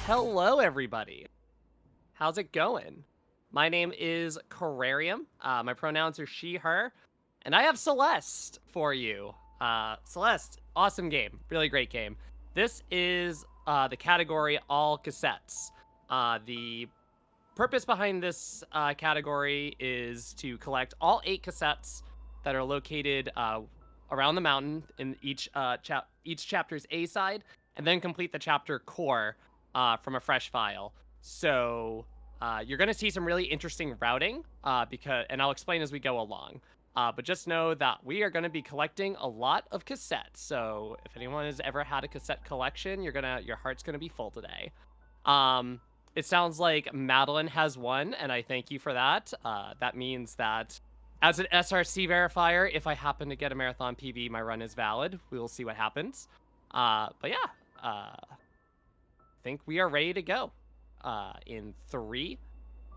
Hello, everybody. How's it going? My name is Carrarium. My pronouns are she, her, and I have Celeste for you. Celeste, awesome game. Really great game. This is the category all cassettes. The purpose behind this category is to collect all 8 cassettes that are located around the mountain in each chapter's A side, and then complete the chapter core from a fresh file. So you're going to see some really interesting routing and I'll explain as we go along. But just know that we are going to be collecting a lot of cassettes. So if anyone has ever had a cassette collection, your heart's gonna be full today. Um, it sounds like Madeline has one, and I thank you for that. That means that as an SRC verifier, if I happen to get a marathon PB, my run is valid. We will see what happens. But yeah, I think we are ready to go. In 3,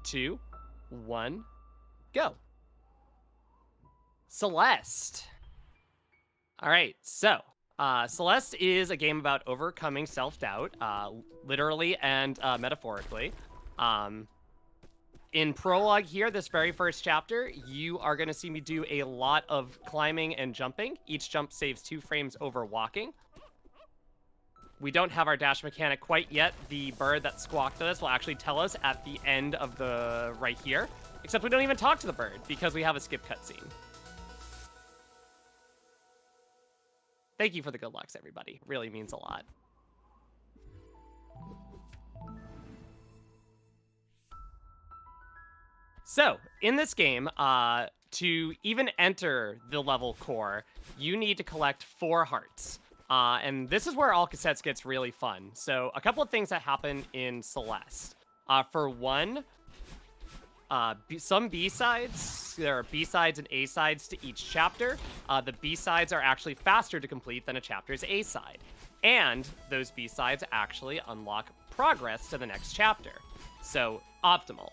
2, 1, go. Celeste. All right, so Celeste is a game about overcoming self-doubt, literally and metaphorically. In prologue here, this very first chapter, you are going to see me do a lot of climbing and jumping. Each jump saves 2 frames over walking. We don't have our dash mechanic quite yet. The bird that squawked at us will actually tell us at the end of the right here. Except we don't even talk to the bird because we have a skip cutscene. Thank you for the good lucks, everybody. Really means a lot. So, in this game, to even enter the level core, you need to collect 4 hearts. And this is where all cassettes gets really fun. So, a couple of things that happen in Celeste. For one, some B-sides, there are B-sides and A-sides to each chapter. The B-sides are actually faster to complete than a chapter's A-side. And those B-sides actually unlock progress to the next chapter. So, optimal.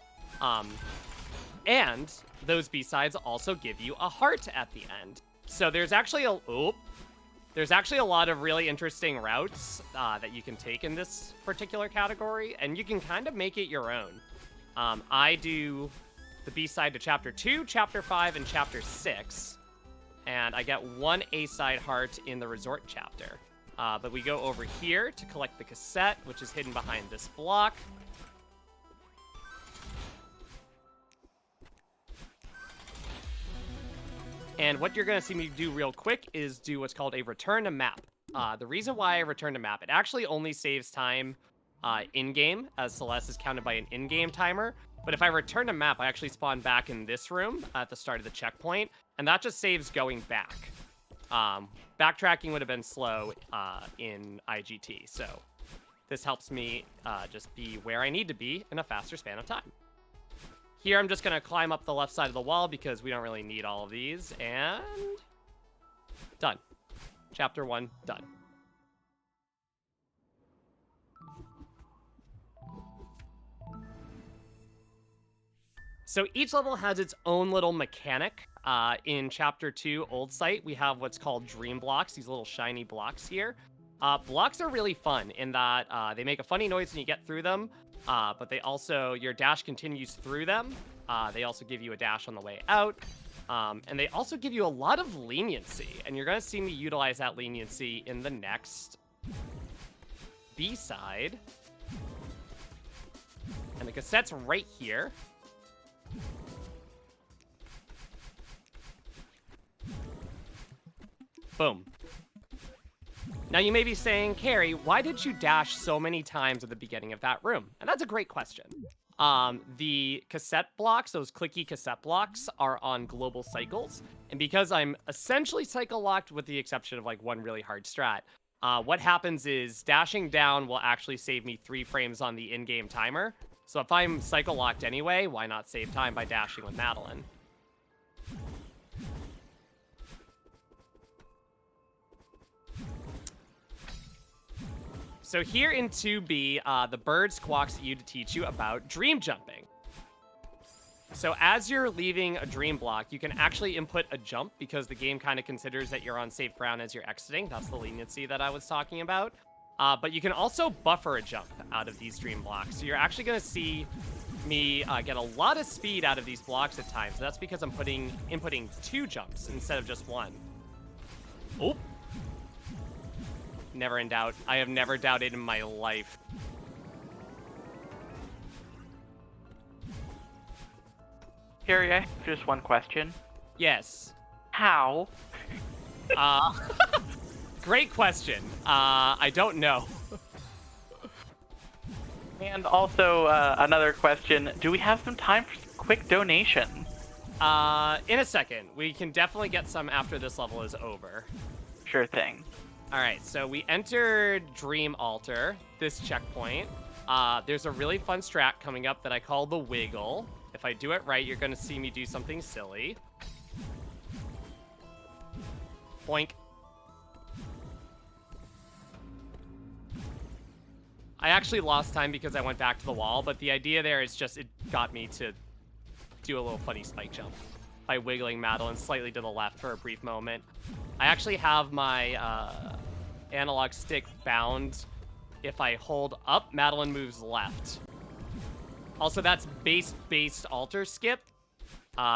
And those B-sides also give you a heart at the end. So there's actually a lot of really interesting routes that you can take in this particular category, and you can kind of make it your own. I do the B-side to Chapter 2, Chapter 5, and Chapter 6, and I get 1 A-side heart in the Resort chapter. But we go over here to collect the cassette, which is hidden behind this block. And what you're going to see me do real quick is do what's called a return to map. The reason why I return to map, it actually only saves time in-game, as Celeste is counted by an in-game timer. But if I return to map, I actually spawn back in this room at the start of the checkpoint, and that just saves going back. Backtracking would have been slow in IGT, so this helps me just be where I need to be in a faster span of time. Here, I'm just going to climb up the left side of the wall because we don't really need all of these. And done. Chapter 1, done. So each level has its own little mechanic. In Chapter 2, Old Site, we have what's called dream blocks, these little shiny blocks here. Blocks are really fun in that they make a funny noise when you get through them. But they also, your dash continues through them. They also give you a dash on the way out. And they also give you a lot of leniency. And you're going to see me utilize that leniency in the next B-side. And the cassette's right here. Boom. Now you may be saying, Carrie, why did you dash so many times at the beginning of that room? And that's a great question. The cassette blocks, those clicky cassette blocks, are on global cycles. And because I'm essentially cycle locked with the exception of like one really hard strat, what happens is dashing down will actually save me 3 frames on the in-game timer. So if I'm cycle locked anyway, why not save time by dashing with Madeline? So here in 2B, the bird squawks at you to teach you about dream jumping. So as you're leaving a dream block, you can actually input a jump because the game kind of considers that you're on safe ground as you're exiting. That's the leniency that I was talking about. But you can also buffer a jump out of these dream blocks. So you're actually going to see me get a lot of speed out of these blocks at times. That's because I'm inputting 2 jumps instead of just 1. Oh. Never in doubt. I have never doubted in my life. Carrie, I have just one question. Yes. How? Great question. I don't know. And also, another question. Do we have some time for some quick donations? In a second. We can definitely get some after this level is over. Sure thing. All right, so we entered Dream Altar, this checkpoint. There's a really fun strat coming up that I call the Wiggle. If I do it right, you're going to see me do something silly. Boink. I actually lost time because I went back to the wall, but the idea there is just it got me to do a little funny spike jump by wiggling Madeline slightly to the left for a brief moment. I actually have my analog stick bound. If I hold up, Madeline moves left. Also, that's based altar skip.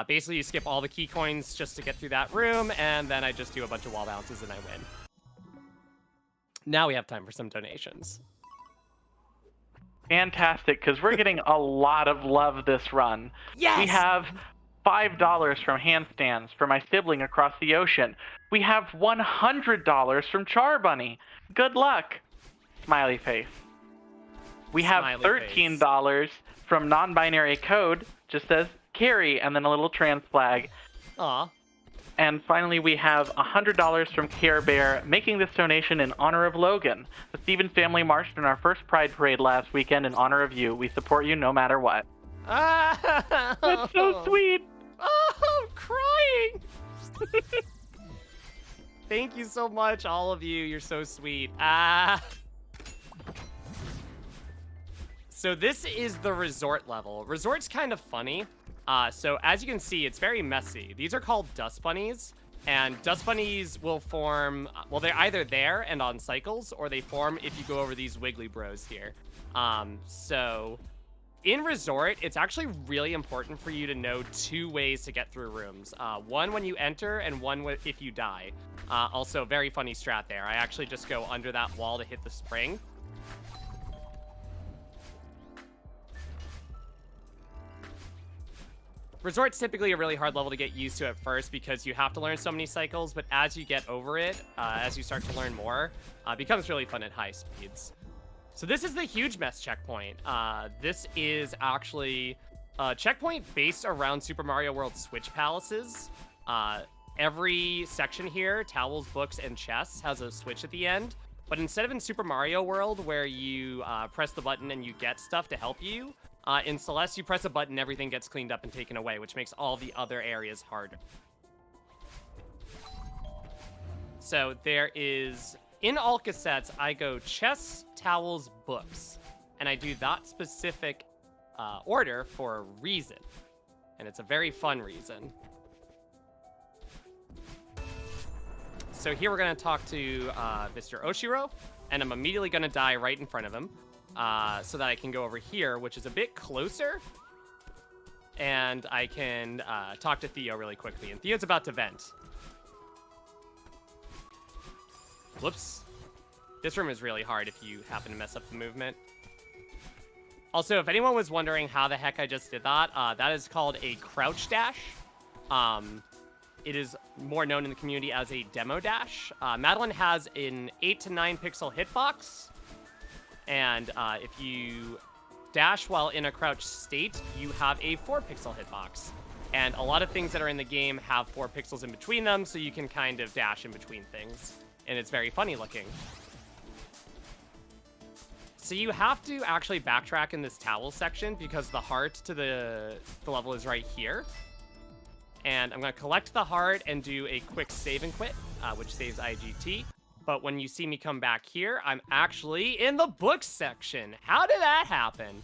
Basically, you skip all the key coins just to get through that room, and then I just do a bunch of wall bounces and I win. Now we have time for some donations. Fantastic, because we're getting a lot of love this run. Yes! We have $5 from Handstands for my sibling across the ocean. We have $100 from Charbunny. Good luck. Smiley face. We have $13 from Non-Binary Code. Just says Carrie and then a little trans flag. Aw. And finally, we have $100 from Care Bear, making this donation in honor of Logan. The Stevens family marched in our first Pride Parade last weekend in honor of you. We support you no matter what. That's so sweet. Oh, I'm crying. Thank you so much, all of you. You're so sweet. So this is the resort level. Resort's kind of funny. So as you can see, it's very messy. These are called dust bunnies, and dust bunnies will form, well, they're either there and on cycles, or they form if you go over these wiggly bros here. So in resort, it's actually really important for you to know 2 ways to get through rooms. One when you enter, and one if you die. Also, very funny strat there. I actually just go under that wall to hit the spring. Resort's typically a really hard level to get used to at first because you have to learn so many cycles, but as you get over it, as you start to learn more, it becomes really fun at high speeds. So this is the huge mess checkpoint. This is actually a checkpoint based around Super Mario World Switch Palaces. Every section here, towels, books, and chests, has a switch at the end. But instead of in Super Mario World, where you press the button and you get stuff to help you, in Celeste, you press a button, everything gets cleaned up and taken away, which makes all the other areas harder. So there is, in all cassettes, I go chests, towels, books. And I do that specific order for a reason. And it's a very fun reason. So here we're going to talk to Mr. Oshiro, and I'm immediately going to die right in front of him. So that I can go over here, which is a bit closer. And I can talk to Theo really quickly. And Theo's about to vent. Whoops. This room is really hard if you happen to mess up the movement. Also, if anyone was wondering how the heck I just did that, that is called a crouch dash. It is more known in the community as a demo dash. Madeline has an 8 to 9 pixel hitbox. And if you dash while in a crouch state, you have a 4 pixel hitbox. And a lot of things that are in the game have 4 pixels in between them, so you can kind of dash in between things. And it's very funny looking. So you have to actually backtrack in this towel section because the heart to the level is right here. And I'm going to collect the heart and do a quick save and quit, which saves IGT. But when you see me come back here, I'm actually in the books section. How did that happen?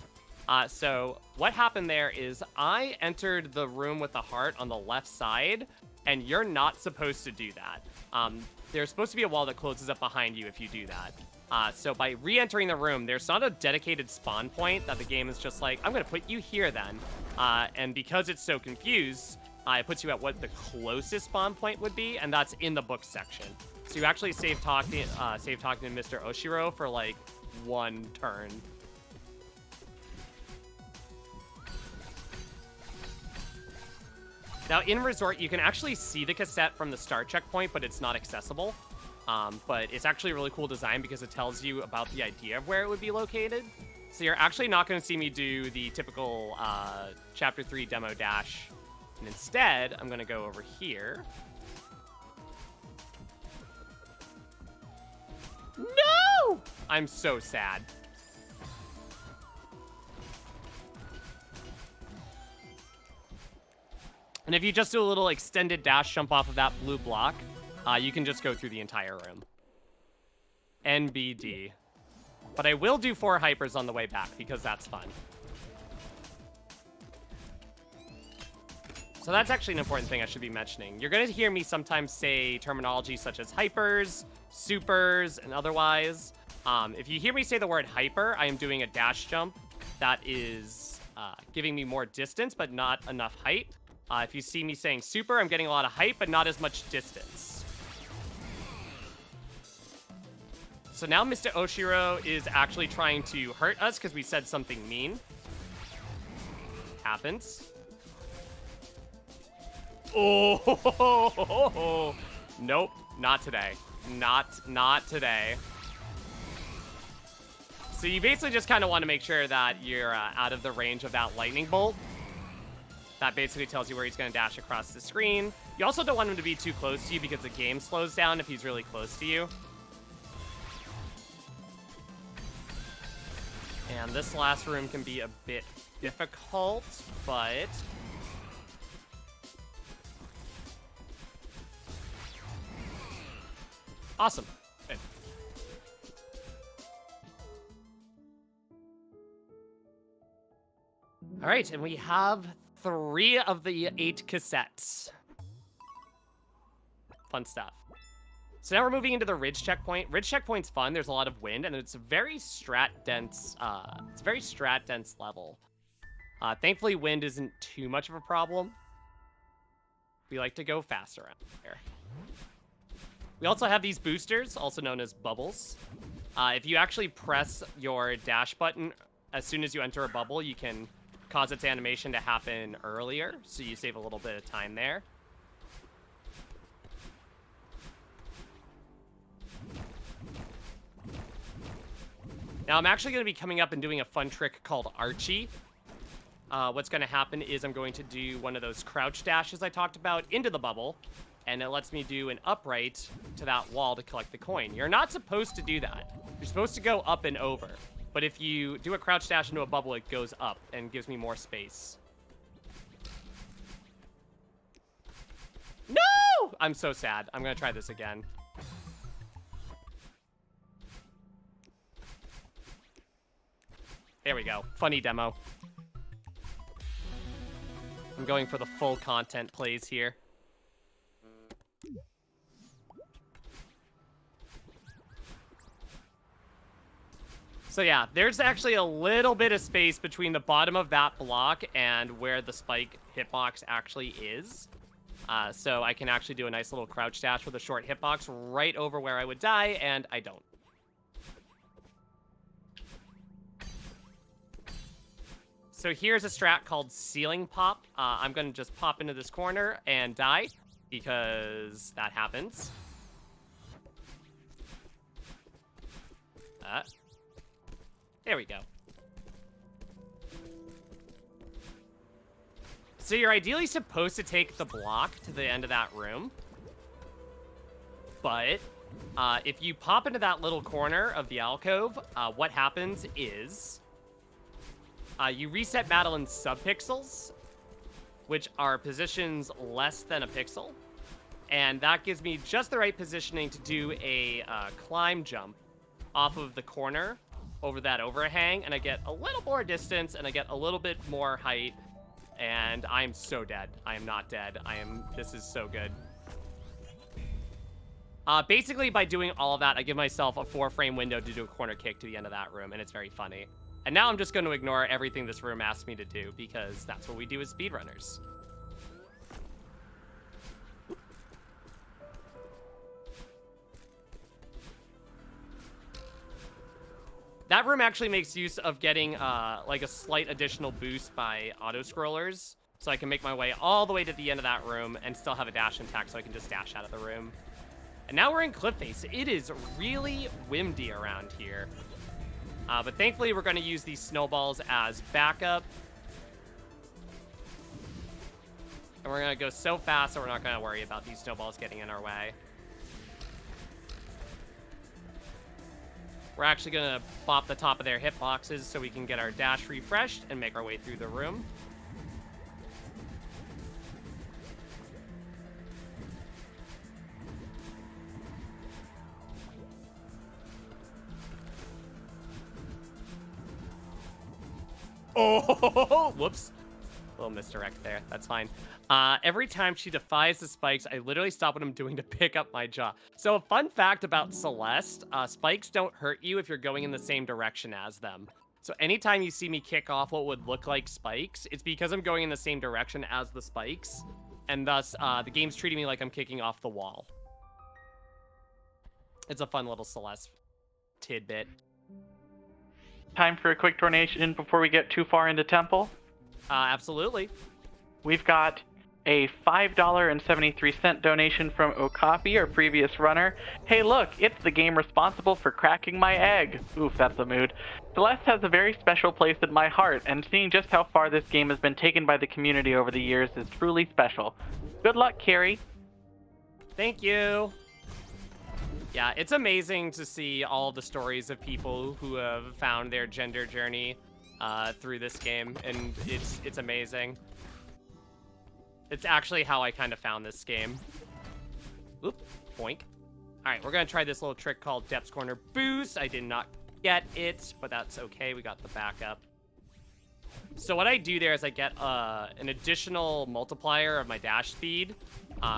So what happened there is I entered the room with the heart on the left side, and you're not supposed to do that. There's supposed to be a wall that closes up behind you if you do that. So by re-entering the room, there's not a dedicated spawn point that the game is just like, I'm going to put you here then. And because it's so confused, it puts you at what the closest spawn point would be, and that's in the book section. So you actually save talking to Mr. Oshiro for like 1 turn. Now, in Resort, you can actually see the cassette from the start checkpoint, but it's not accessible. But it's actually a really cool design because it tells you about the idea of where it would be located. So you're actually not going to see me do the typical Chapter 3 demo dash. And instead, I'm going to go over here. No! I'm so sad. And if you just do a little extended dash jump off of that blue block, you can just go through the entire room. NBD. But I will do 4 hypers on the way back, because that's fun. So that's actually an important thing I should be mentioning. You're going to hear me sometimes say terminology such as hypers, supers, and otherwise. If you hear me say the word hyper, I am doing a dash jump that is giving me more distance, but not enough height. If you see me saying super, I'm getting a lot of height, but not as much distance. So now Mr. Oshiro is actually trying to hurt us because we said something mean. Happens. Oh, nope, not today. Not today. So you basically just kind of want to make sure that you're out of the range of that lightning bolt. That basically tells you where he's going to dash across the screen. You also don't want him to be too close to you because the game slows down if he's really close to you. And this last room can be a bit difficult, but... awesome. Good. All right, and we have 3 of the 8 cassettes. Fun stuff. So now we're moving into the ridge checkpoint. Ridge checkpoint's fun. There's a lot of wind, and it's a very strat dense. It's a very strat dense level. Thankfully, wind isn't too much of a problem. We like to go fast around here. We also have these boosters, also known as bubbles. If you actually press your dash button as soon as you enter a bubble, you can cause its animation to happen earlier, so you save a little bit of time there. Now, I'm actually going to be coming up and doing a fun trick called Archie. What's going to happen is I'm going to do one of those crouch dashes I talked about into the bubble, and it lets me do an upright to that wall to collect the coin. You're not supposed to do that. You're supposed to go up and over. But if you do a crouch dash into a bubble, it goes up and gives me more space. No! I'm so sad. I'm going to try this again. There we go. Funny demo. I'm going for the full content plays here. So yeah, there's actually a little bit of space between the bottom of that block and where the spike hitbox actually is. So I can actually do a nice little crouch dash with a short hitbox right over where I would die, and I don't. So here's a strat called Ceiling Pop. I'm going to just pop into this corner and die, because that happens. There we go. So you're ideally supposed to take the block to the end of that room. But if you pop into that little corner of the alcove, what happens is you reset Madeline's subpixels, which are positions less than a pixel. And that gives me just the right positioning to do a climb jump off of the corner over that overhang, and I get a little more distance, and I get a little bit more height, and I'm so dead. I am not dead. This is so good. Basically, by doing all of that, I give myself a 4-frame window to do a corner kick to the end of that room, and it's very funny. And now I'm just going to ignore everything this room asks me to do, because that's what we do as speedrunners. That room actually makes use of getting like a slight additional boost by auto-scrollers, so I can make my way all the way to the end of that room and still have a dash intact so I can just dash out of the room. And now we're in Cliff Face. It is really windy around here. But thankfully, we're going to use these snowballs as backup. And we're going to go so fast that we're not going to worry about these snowballs getting in our way. We're actually going to bop the top of their hitboxes so we can get our dash refreshed and make our way through the room. Oh, whoops. A little misdirect there. That's fine. Every time she defies the spikes, I literally stop what I'm doing to pick up my jaw. So a fun fact about Celeste, spikes don't hurt you if you're going in the same direction as them. So anytime you see me kick off what would look like spikes, it's because I'm going in the same direction as the spikes. And thus, the game's treating me like I'm kicking off the wall. It's a fun little Celeste tidbit. Time for a quick donation before we get too far into Temple. Absolutely. We've got a $5.73 donation from Okapi, our previous runner. Hey look, it's the game responsible for cracking my egg. Oof, that's a mood. Celeste has a very special place in my heart, and seeing just how far this game has been taken by the community over the years is truly special. Good luck, Carrie. Thank you. Yeah, it's amazing to see all the stories of people who have found their gender journey through this game, and it's amazing. It's actually how I kind of found this game. Oop, boink. All right, we're gonna try this little trick called Depths Corner Boost. I did not get it, but that's okay. We got the backup. So what I do there is I get an additional multiplier of my dash speed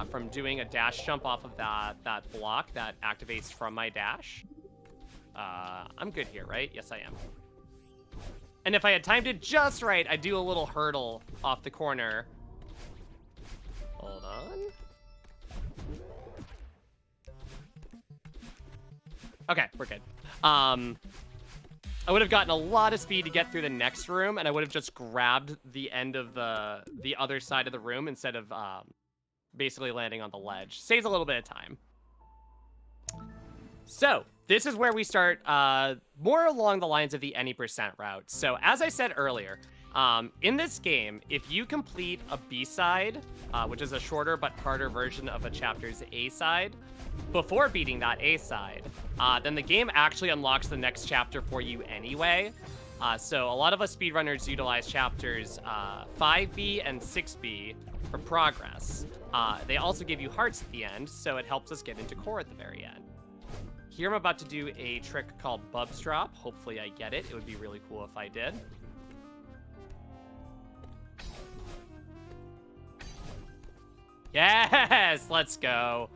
from doing a dash jump off of that block that activates from my dash. I'm good here, right? Yes, I am. And if I had timed it just right, I'd do a little hurdle off the corner. Hold on. Okay, we're good. I would have gotten a lot of speed to get through the next room, and I would have just grabbed the end of the other side of the room instead of basically landing on the ledge. Saves a little bit of time. So, this is where we start more along the lines of the any percent route. So, as I said earlier, in this game, if you complete a B-side, which is a shorter but harder version of a chapter's A-side, before beating that A-side, then the game actually unlocks the next chapter for you anyway. So a lot of us speedrunners utilize chapters 5B and 6B for progress. They also give you hearts at the end, so it helps us get into core at the very end. Here I'm about to do a trick called Bubs Drop. Hopefully I get it. It would be really cool if I did. Yes, let's go.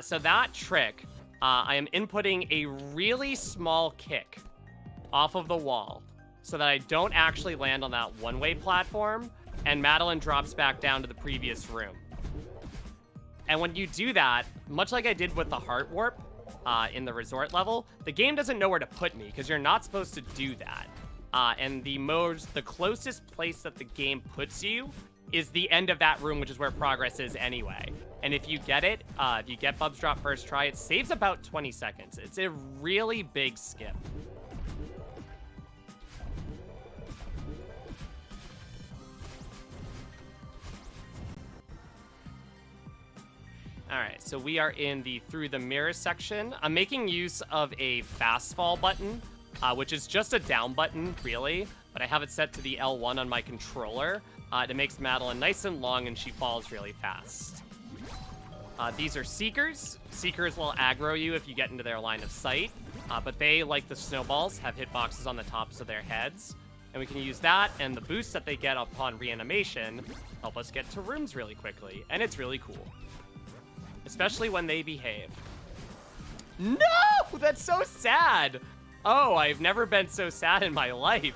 So that trick, I am inputting a really small kick off of the wall so that I don't actually land on that one-way platform, and Madeline drops back down to the previous room. And when you do that, much like I did with the Heart Warp in the resort level, the game doesn't know where to put me because you're not supposed to do that. And the closest place that the game puts you is the end of that room, which is where progress is anyway. And if you get it, if you get Bubs Drop first try, it saves about 20 seconds. It's a really big skip. All right, so we are in the through the mirror section. I'm making use of a fast fall button, which is just a down button, really, but I have it set to the L1 on my controller. It makes Madeline nice and long, and she falls really fast. These are Seekers. Seekers will aggro you if you get into their line of sight, but they, like the snowballs, have hitboxes on the tops of their heads. And we can use that and the boosts that they get upon reanimation help us get to rooms really quickly, and it's really cool. Especially when they behave. No! That's so sad. Oh, I've never been so sad in my life.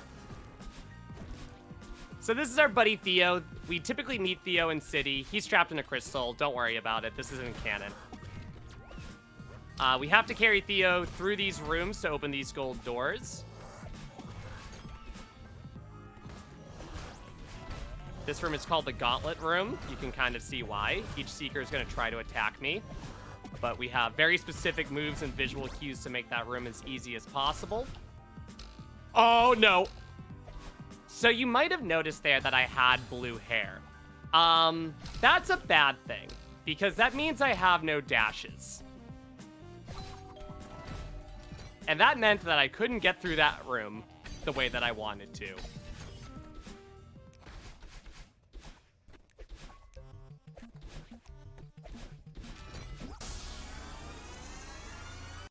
So this is our buddy Theo. We typically meet Theo in City. He's trapped in a crystal. Don't worry about it. This isn't canon. We have to carry Theo through these rooms to open these gold doors. This room is called the Gauntlet Room. You can kind of see why. Each Seeker is going to try to attack me. But we have very specific moves and visual cues to make that room as easy as possible. Oh, no. So you might have noticed there that I had blue hair. That's a bad thing, because that means I have no dashes. And that meant that I couldn't get through that room the way that I wanted to.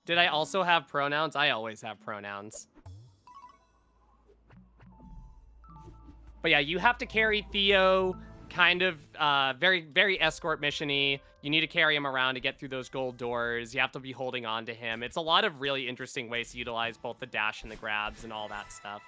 Did I also have pronouns? I always have pronouns. But yeah, you have to carry Theo, kind of very, very escort mission-y. You need to carry him around to get through those gold doors. You have to be holding on to him. It's a lot of really interesting ways to utilize both the dash and the grabs and all that stuff.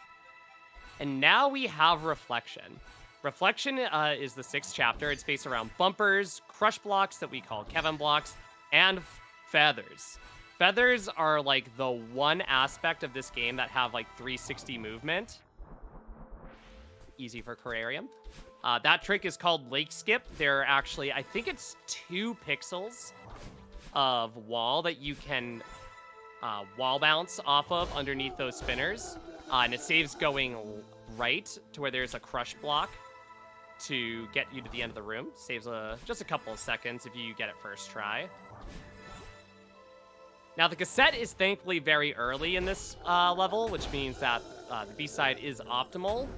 And now we have Reflection. Reflection is the 6th chapter. It's based around bumpers, crush blocks that we call Kevin blocks, and feathers. Feathers are like the one aspect of this game that have like 360 movement. Easy for Carrarium. That trick is called Lake Skip. There are actually, I think it's 2 pixels of wall that you can wall bounce off of underneath those spinners. And it saves going right to where there's a crush block to get you to the end of the room. Saves just a couple of seconds if you get it first try. Now, the cassette is thankfully very early in this level, which means that the B-side is optimal.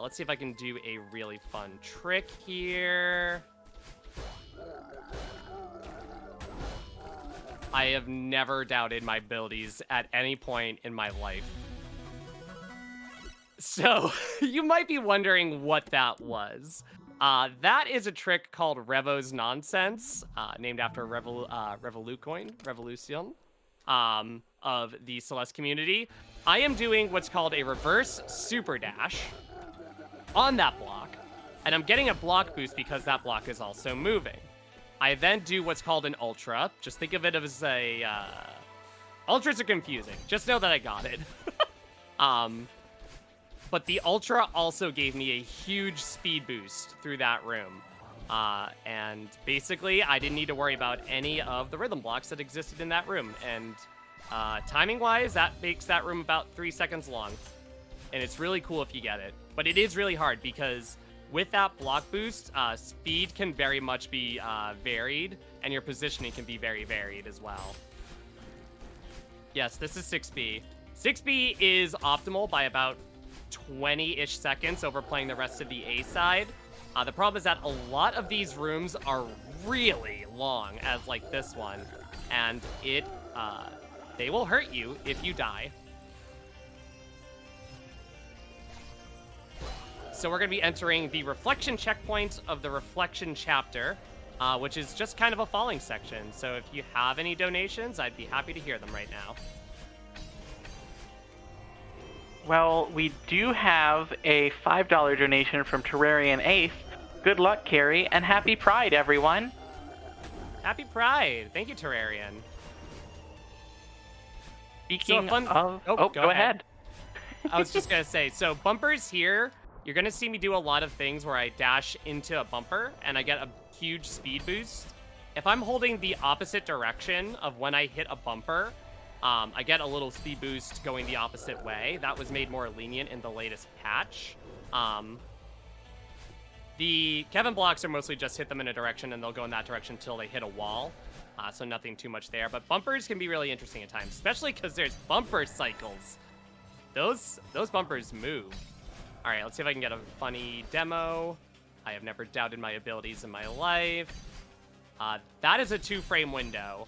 Let's see if I can do a really fun trick here. I have never doubted my abilities at any point in my life. So, you might be wondering what that was. That is a trick called Revo's Nonsense, named after Revolution of the Celeste community. I am doing what's called a reverse super dash on that block, and I'm getting a block boost because that block is also moving. I then do what's called an ultra. Just think of it as a... ultras are confusing. Just know that I got it. But the ultra also gave me a huge speed boost through that room. And basically, I didn't need to worry about any of the rhythm blocks that existed in that room. And timing-wise, that makes that room about 3 seconds long. And it's really cool if you get it. But it is really hard because with that block boost, speed can very much be varied, and your positioning can be very varied as well. Yes, this is 6B. 6B is optimal by about 20-ish seconds over playing the rest of the A side. The problem is that a lot of these rooms are really long, as like this one, and they will hurt you if you die. So we're going to be entering the reflection checkpoint of the reflection chapter, which is just kind of a falling section. So if you have any donations, I'd be happy to hear them right now. Well, we do have a $5 donation from Terrarian Ace. Good luck, Carrie, and happy Pride, everyone. Happy Pride. Thank you, Terrarian. Speaking of... Oh, go ahead. I was just going to say, so bumpers here, you're going to see me do a lot of things where I dash into a bumper and I get a huge speed boost. If I'm holding the opposite direction of when I hit a bumper, I get a little speed boost going the opposite way. That was made more lenient in the latest patch. The Kevin blocks are mostly just hit them in a direction and they'll go in that direction until they hit a wall. So nothing too much there. But bumpers can be really interesting at times, especially because there's bumper cycles. Those bumpers move. All right, let's see if I can get a funny demo. I have never doubted my abilities in my life. That is a 2-frame window.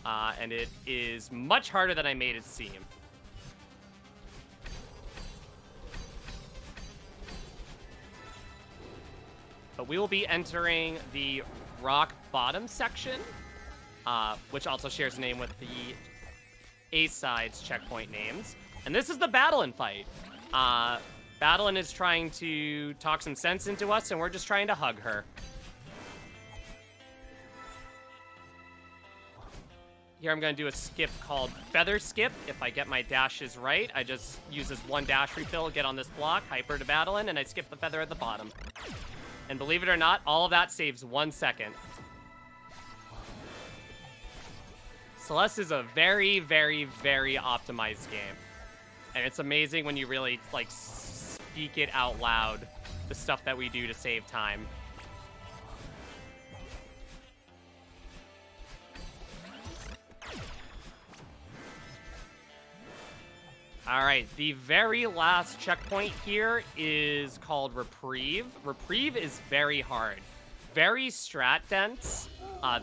And it is much harder than I made it seem. But we will be entering the rock bottom section. which also shares a name with the A-Side's checkpoint names. And this is the Battlin fight. Battlin is trying to talk some sense into us, and we're just trying to hug her. Here I'm going to do a skip called Feather Skip. If I get my dashes right, I just use this one dash refill, get on this block, hyper to Battlin, and I skip the feather at the bottom. And believe it or not, all of that saves 1 second. Celeste is a very, very, very optimized game. And it's amazing when you really, like, speak it out loud, the stuff that we do to save time. All right, the very last checkpoint here is called Reprieve. Reprieve is very hard. Very strat dense.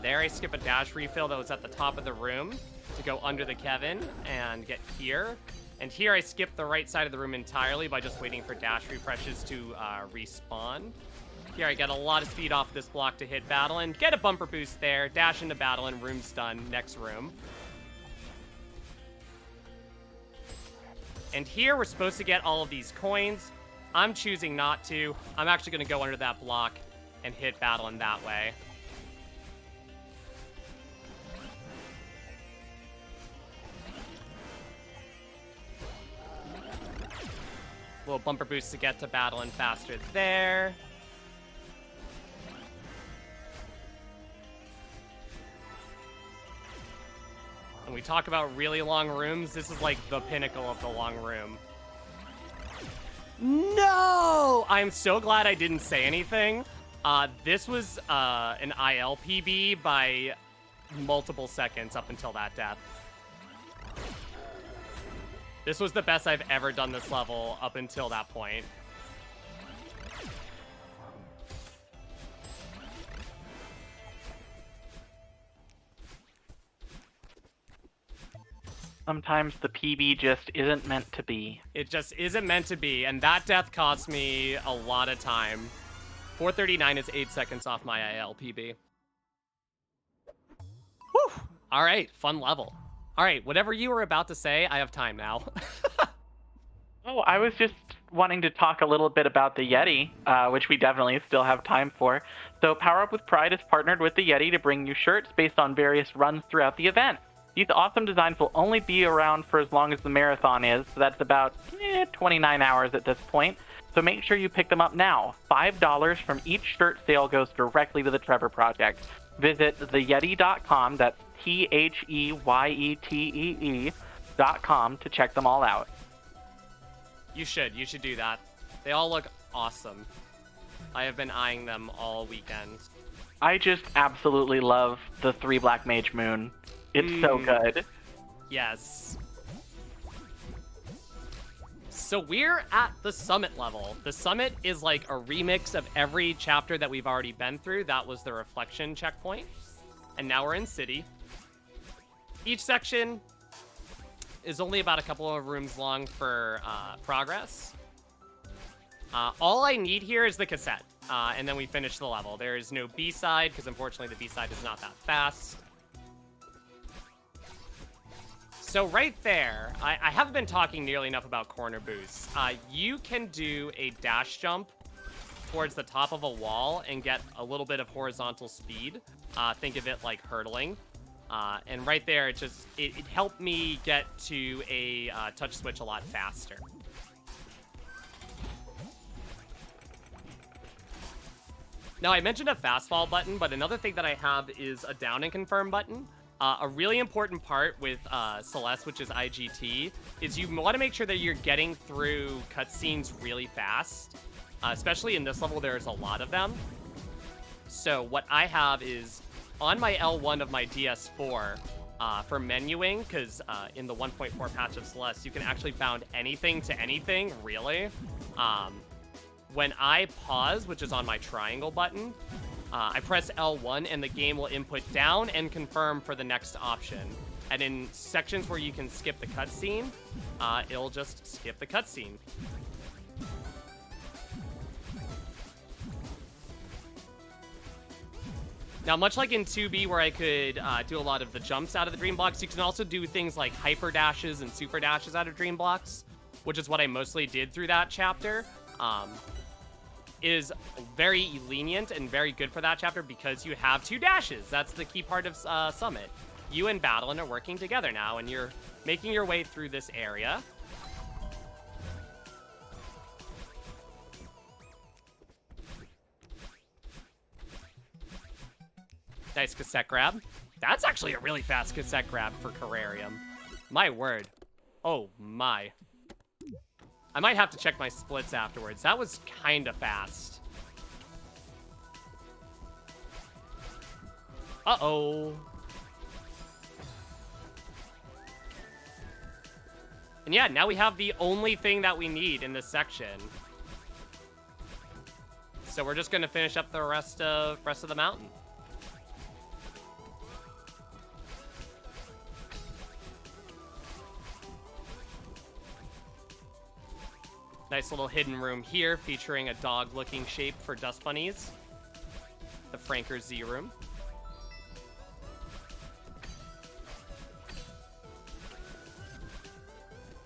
There I skip a dash refill that was at the top of the room to go under the Kevin and get here. And here I skip the right side of the room entirely by just waiting for dash refreshes to respawn. Here I get a lot of speed off this block to hit Battlin. Get a bumper boost there, dash into Battlin, room's done, next room. And here we're supposed to get all of these coins. I'm choosing not to. I'm actually going to go under that block and hit Battlin that way. Little bumper boost to get to Battlin faster there. When we talk about really long rooms, this is like the pinnacle of the long room. No! I'm so glad I didn't say anything. This was an ILPB by multiple seconds up until that death. This was the best I've ever done this level up until that point. Sometimes the PB just isn't meant to be. It just isn't meant to be, and that death cost me a lot of time. 439 is 8 seconds off my ILPB. Whew! All right, fun level. All right, whatever you were about to say, I have time now. Oh, I was just wanting to talk a little bit about the Yeti, which we definitely still have time for. So Power Up with Pride is partnered with the Yeti to bring you shirts based on various runs throughout the event. These awesome designs will only be around for as long as the marathon is, so that's about 29 hours at this point. So make sure you pick them up now. $5 from each shirt sale goes directly to the Trevor Project. Visit theyeti.com, that's THEYETEE.com, to check them all out. You should do that. They all look awesome. I have been eyeing them all weekend. I just absolutely love the 3 Black Mage Moon. It's so good. Yes. So we're at the summit level. The summit is like a remix of every chapter that we've already been through. That was the reflection checkpoint. And now we're in city. Each section is only about a couple of rooms long for progress. All I need here is the cassette. And then we finish the level. There is no B-side, because unfortunately the B-side is not that fast. So right there, I haven't been talking nearly enough about corner boosts. You can do a dash jump towards the top of a wall and get a little bit of horizontal speed. Think of it like hurdling. And right there, it helped me get to a touch switch a lot faster. Now, I mentioned a fast fall button, but another thing that I have is a down and confirm button. A really important part with Celeste, which is IGT, is you want to make sure that you're getting through cutscenes really fast. Especially in this level, there's a lot of them. So what I have is on my L1 of my DS4 for menuing, because in the 1.4 patch of Celeste, you can actually bound anything to anything, really. When I pause, which is on my triangle button, I press L1 and the game will input down and confirm for the next option. And in sections where you can skip the cutscene, it'll just skip the cutscene. Now, much like in 2B, where I could do a lot of the jumps out of the dream blocks, you can also do things like hyper dashes and super dashes out of dream blocks, which is what I mostly did through that chapter. Is very lenient and very good for that chapter because you have 2 dashes. That's the key part of Summit. You and Battlein are working together now, and you're making your way through this area. Nice cassette grab. That's actually a really fast cassette grab for Carrarium. My word. Oh my. I might have to check my splits afterwards. That was kind of fast. Uh-oh. And yeah, now we have the only thing that we need in this section. So we're just going to finish up the rest of the mountain. Nice little hidden room here featuring a dog-looking shape for dust bunnies. The Franker Z room.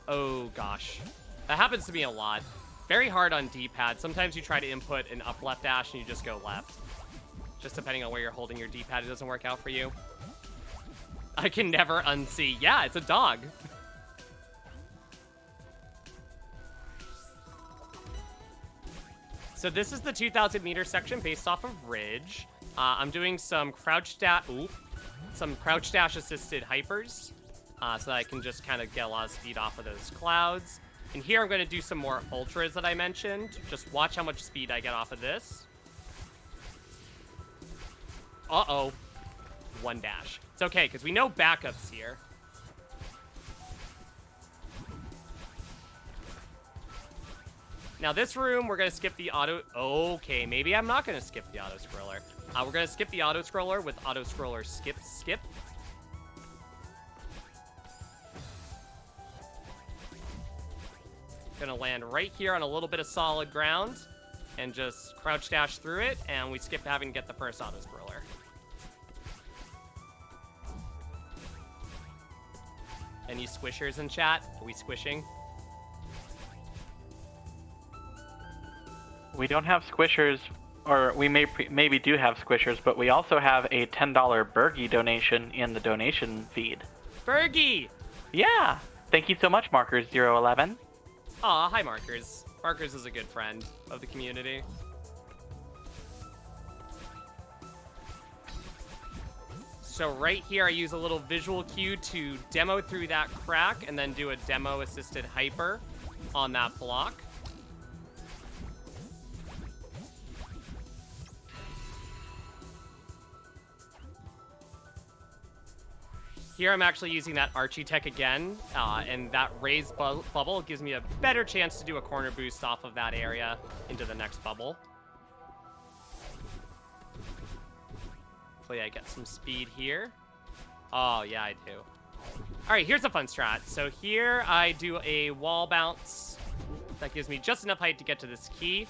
Oh gosh. That happens to me a lot. Very hard on D-pad. Sometimes you try to input an up left dash and you just go left. Just depending on where you're holding your D-pad, it doesn't work out for you. I can never unsee. Yeah, it's a dog. So this is the 2,000 meter section based off of Ridge. I'm doing some crouch dash assisted hypers, so that I can just kind of get a lot of speed off of those clouds. And here I'm going to do some more ultras that I mentioned. Just watch how much speed I get off of this. Uh-oh. 1 dash. It's okay, because we know backups here. Now this room, we're going to skip the auto... Okay, maybe I'm not going to skip the auto-scroller. We're going to skip the auto-scroller with auto-scroller skip. Gonna land right here on a little bit of solid ground and just crouch dash through it, and we skip having to get the first auto-scroller. Any squishers in chat? Are we squishing? We don't have squishers, or we maybe do have squishers, but we also have a $10 Bergie donation in the donation feed. Bergie! Yeah! Thank you so much, Markers011. Aw, hi Markers. Markers is a good friend of the community. So right here, I use a little visual cue to demo through that crack and then do a demo-assisted hyper on that block. Here I'm actually using that Archie tech again, and that raised bubble gives me a better chance to do a corner boost off of that area into the next bubble. Hopefully I get some speed here. Oh, yeah, I do. All right, here's a fun strat. So here I do a wall bounce. That gives me just enough height to get to this key.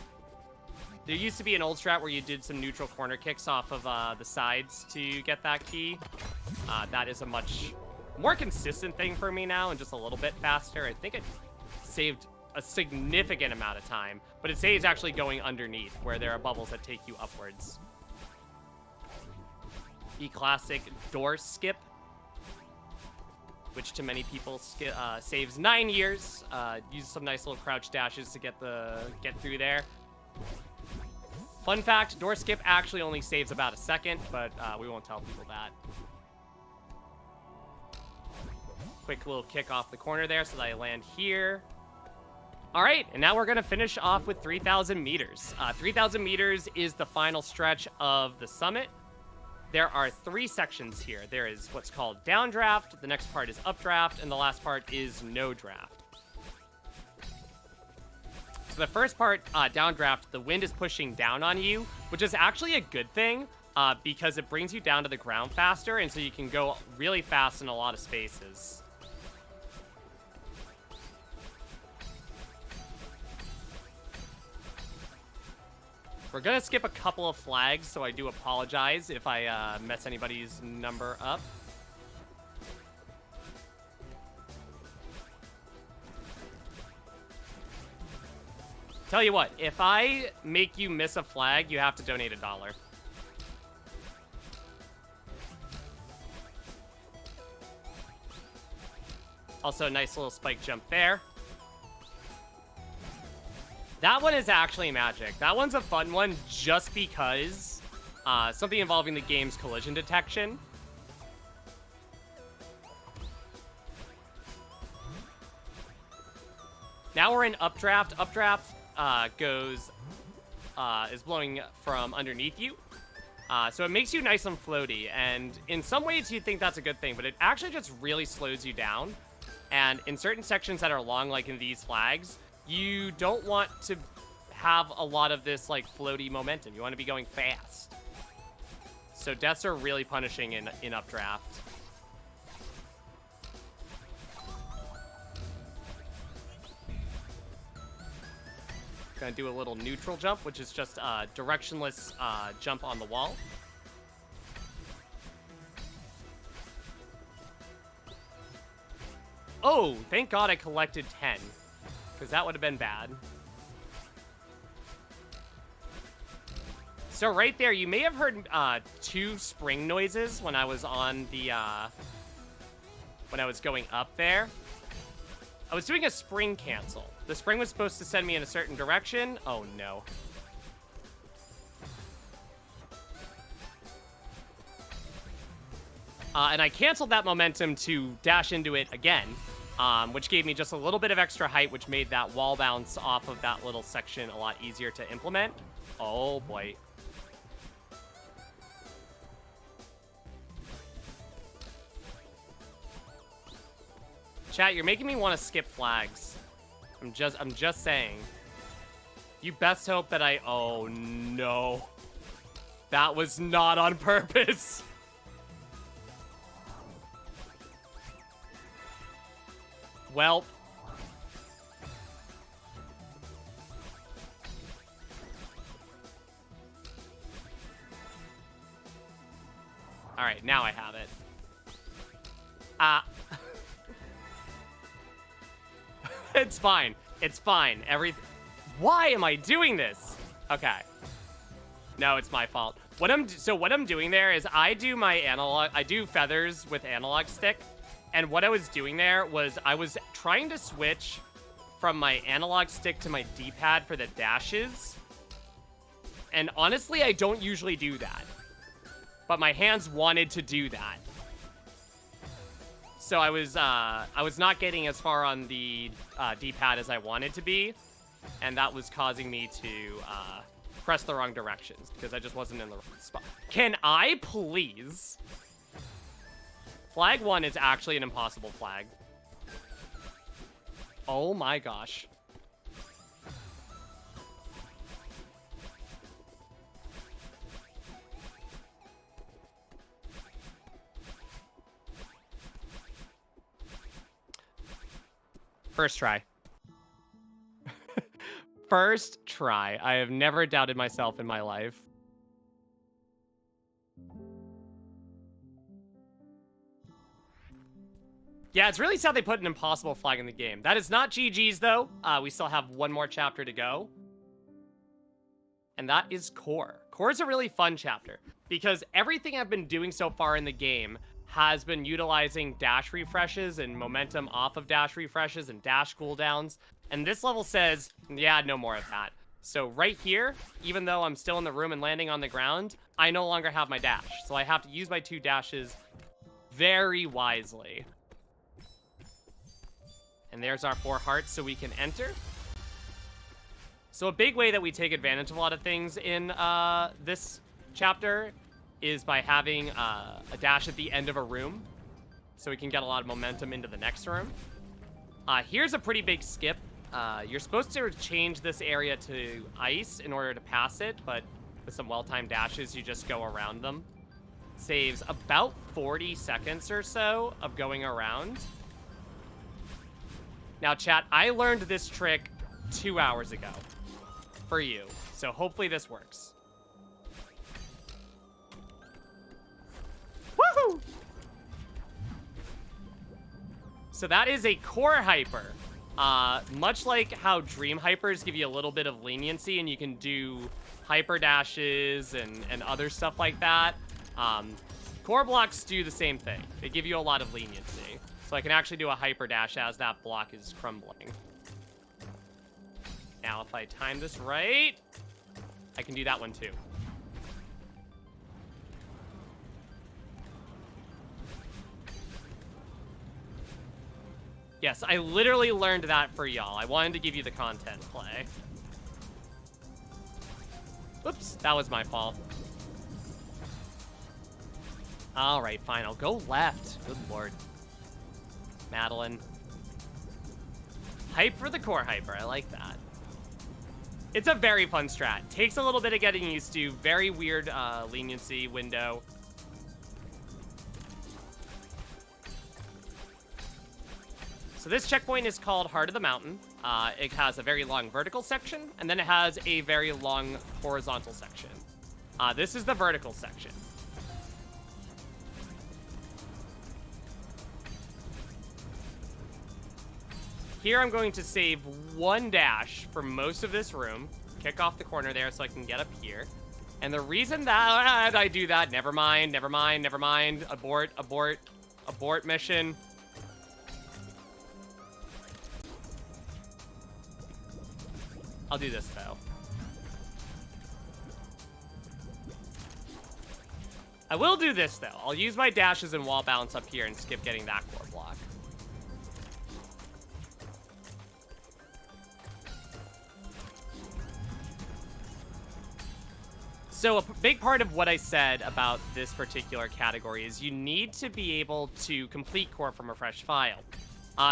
There used to be an old strat where you did some neutral corner kicks off of the sides to get that key. That is a much more consistent thing for me now and just a little bit faster. I think it saved a significant amount of time, but it saves actually going underneath where there are bubbles that take you upwards. The classic door skip, which to many people saves 9 years. Use some nice little crouch dashes to get through there. Fun fact, door skip actually only saves about a second, but we won't tell people that. Quick little kick off the corner there so that I land here. All right, and now we're going to finish off with 3,000 meters. 3,000 meters is the final stretch of the summit. There are 3 sections here. There is what's called downdraft, the next part is updraft, and the last part is no draft. So the first part, downdraft, the wind is pushing down on you, which is actually a good thing because it brings you down to the ground faster, and so you can go really fast in a lot of spaces. We're gonna skip a couple of flags, so I do apologize if I mess anybody's number up. Tell you what, if I make you miss a flag, you have to donate $1. Also, a nice little spike jump there. That one is actually magic. That one's a fun one just because something involving the game's collision detection. Now we're in updraft. Updraft is blowing from underneath you. So it makes you nice and floaty. And in some ways you think that's a good thing, but it actually just really slows you down. And in certain sections that are long, like in these flags, you don't want to have a lot of this like floaty momentum. You want to be going fast. So deaths are really punishing in updraft. Gonna do a little neutral jump, which is just a directionless jump on the wall. Oh, thank God I collected 10, because that would have been bad. So right there, you may have heard 2 spring noises when I was on the, when I was going up there. I was doing a spring cancel. The spring was supposed to send me in a certain direction. Oh, no. And I canceled that momentum to dash into it again, which gave me just a little bit of extra height, which made that wall bounce off of that little section a lot easier to implement. Oh, boy. Chat, you're making me want to skip flags. I'm just saying. You best hope that oh no. That was not on purpose. Well. All right, now I have it. It's fine. It's fine. Why am I doing this? Okay. No, it's my fault. What I'm doing there is I do feathers with analog stick, and what I was doing there was I was trying to switch from my analog stick to my D-pad for the dashes. And honestly, I don't usually do that. But my hands wanted to do that. So I was not getting as far on the D-pad as I wanted to be, and that was causing me to press the wrong directions because I just wasn't in the right spot. Can I please? Flag 1 is actually an impossible flag. Oh my gosh. First try. First try. I have never doubted myself in my life. Yeah, it's really sad they put an impossible flag in the game. That is not GG's, though. We still have one more chapter to go. And that is Core. Core is a really fun chapter because everything I've been doing so far in the game has been utilizing dash refreshes and momentum off of dash refreshes and dash cooldowns. And this level says, yeah, no more of that. So right here, even though I'm still in the room and landing on the ground, I no longer have my dash. So I have to use my 2 dashes very wisely. And there's our 4 hearts so we can enter. So a big way that we take advantage of a lot of things in this chapter is by having a dash at the end of a room, so we can get a lot of momentum into the next room. Here's a pretty big skip. You're supposed to change this area to ice in order to pass it, but with some well-timed dashes, you just go around them. Saves about 40 seconds or so of going around. Now, chat, I learned this trick 2 hours ago for you. So hopefully this works. Woohoo! So that is a core hyper. Much like how dream hypers give you a little bit of leniency and you can do hyper dashes and other stuff like that, core blocks do the same thing. They give you a lot of leniency. So I can actually do a hyper dash as that block is crumbling. Now if I time this right, I can do that one too. Yes, I literally learned that for y'all. I wanted to give you the content play. Oops, that was my fault. All right, fine. I'll go left. Good lord. Madeline. Hype for the core hyper. I like that. It's a very fun strat. Takes a little bit of getting used to. Very weird leniency window. So this checkpoint is called Heart of the Mountain. It has a very long vertical section, and then it has a very long horizontal section. This is the vertical section. Here I'm going to save one dash for most of this room. Kick off the corner there so I can get up here. And the reason that I do that, never mind. Abort mission. I'll do this, though. I will do this, though. I'll use my dashes and wall bounce up here and skip getting that core block. So a big part of what I said about this particular category is you need to be able to complete core from a fresh file.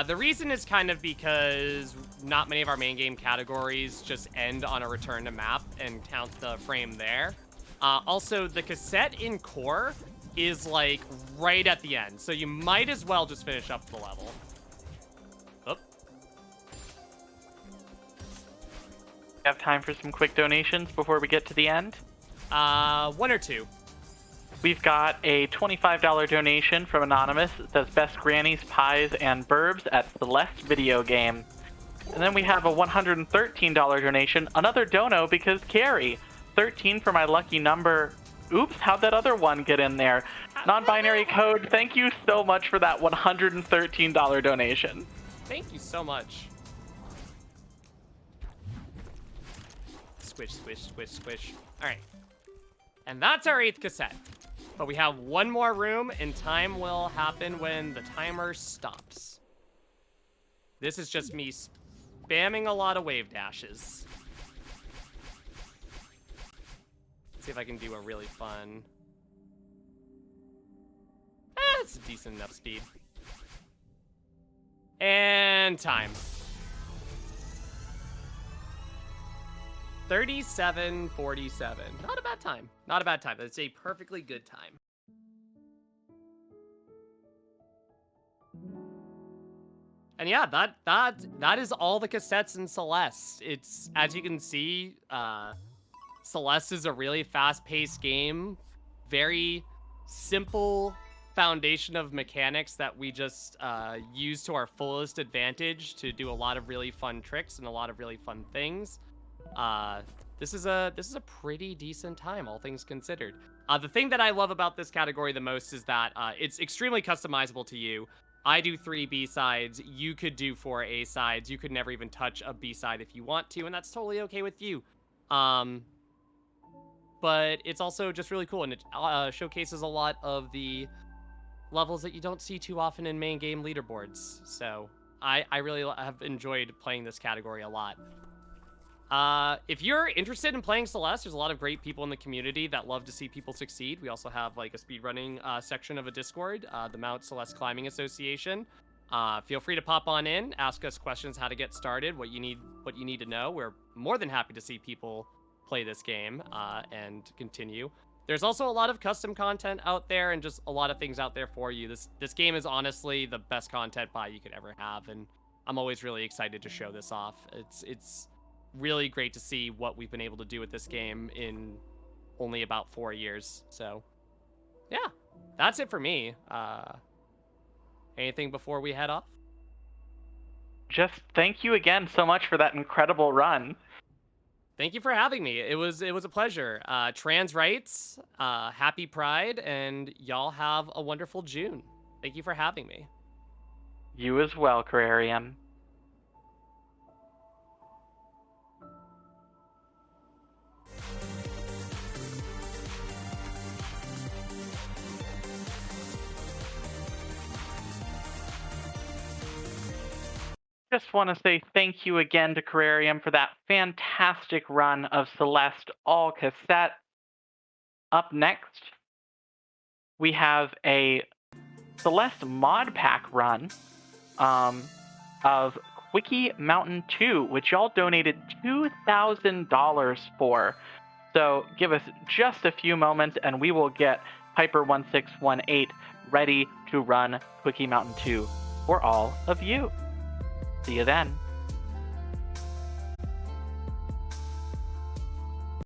The reason is kind of because not many of our main game categories just end on a return to map and count the frame there. Also, the cassette in core is like right at the end, so you might as well just finish up the level. Oh. Have time for some quick donations before we get to the end? One or two. We've got a $25 donation from Anonymous that says best grannies, pies, and burbs at Celeste video game. And then we have a $113 donation, another dono because Carrie. 13 for my lucky number. Oops, how'd that other one get in there? Non-binary code, thank you so much for that $113 donation. Thank you so much. Squish, squish, squish, squish. All right. And that's our 8th cassette. But we have one more room, and time will happen when the timer stops. This is just me spamming a lot of wave dashes. Let's see if I can do a really fun... it's a decent enough speed. And time. 37:47. Not a bad time. Not a bad time. That's a perfectly good time. And yeah, that is all the cassettes in Celeste. It's, as you can see, Celeste is a really fast-paced game. Very simple foundation of mechanics that we just use to our fullest advantage to do a lot of really fun tricks and a lot of really fun things. This is a pretty decent time, all things considered. The thing that I love about this category the most is that it's extremely customizable to you. I do 3 B-sides, you could do 4 A-sides, you could never even touch a B-side if you want to, and that's totally okay with you. But it's also just really cool, and it showcases a lot of the levels that you don't see too often in main game leaderboards. So I really have enjoyed playing this category a lot. If you're interested in playing Celeste, there's a lot of great people in the community that love to see people succeed. We also have like a speedrunning section of a Discord, the Mount Celeste Climbing Association. Feel free to pop on in, ask us questions how to get started, what you need to know. We're more than happy to see people play this game and continue. There's also a lot of custom content out there and just a lot of things out there for you. This game is honestly the best content buy you could ever have, and I'm always really excited to show this off. It's really great to see what we've been able to do with this game in only about 4 years. So, yeah, that's it for me. Anything before we head off? Just thank you again so much for that incredible run. Thank you for having me. It was a pleasure. Trans rights, happy Pride, and y'all have a wonderful June. Thank you for having me. You as well, carrarium. Just want to say thank you again to carrarium for that fantastic run of Celeste all cassette. Up next, we have a Celeste mod pack run of Quickie Mountain 2, which y'all donated $2,000 for. So give us just a few moments and we will get Piper1618 ready to run Quickie Mountain 2 for all of you. See you then.